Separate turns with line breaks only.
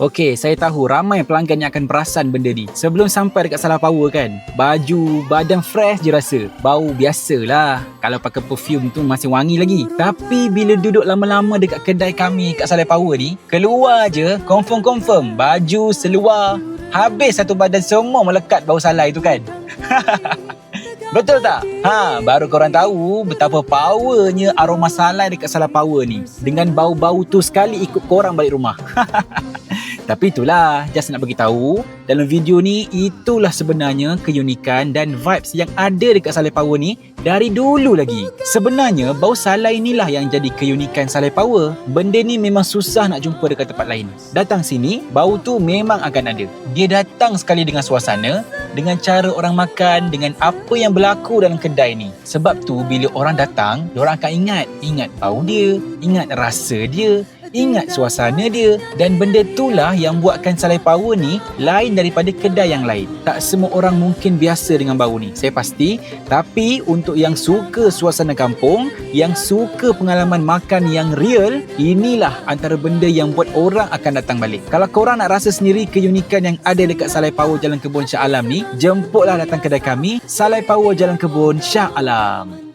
Okey, saya tahu ramai pelanggan yang akan perasan benda ni. Sebelum sampai dekat Saleh Power kan, baju, badan fresh je rasa. Bau biasalah. Kalau pakai perfume tu masih wangi lagi. Tapi bila duduk lama-lama dekat kedai kami kat Saleh Power ni, keluar je, confirm, baju, seluar, habis satu badan semua melekat bau salai tu kan. Betul tak? Baru korang tahu betapa powernya aroma salai dekat Saleh Power ni. Dengan bau-bau tu sekali ikut korang balik rumah. Tapi itulah, just nak bagi tahu dalam video ni, itulah sebenarnya keunikan dan vibes yang ada dekat Saleh Power ni dari dulu lagi. Sebenarnya bau salai inilah yang jadi keunikan Saleh Power. Benda ni memang susah nak jumpa dekat tempat lain. Datang sini, bau tu memang akan ada. Dia datang sekali dengan suasana, dengan cara orang makan, dengan apa yang berlaku dalam kedai ni. Sebab tu bila orang datang, diorang akan ingat bau dia, ingat rasa dia, ingat suasana dia. Dan benda itulah yang buatkan Saleh Power ni lain daripada kedai yang lain. Tak semua orang mungkin biasa dengan bau ni, saya pasti. Tapi untuk yang suka suasana kampung, yang suka pengalaman makan yang real, inilah antara benda yang buat orang akan datang balik. Kalau korang nak rasa sendiri keunikan yang ada dekat Saleh Power Jalan Kebun Shah Alam ni, jemputlah datang kedai kami, Saleh Power Jalan Kebun Shah Alam.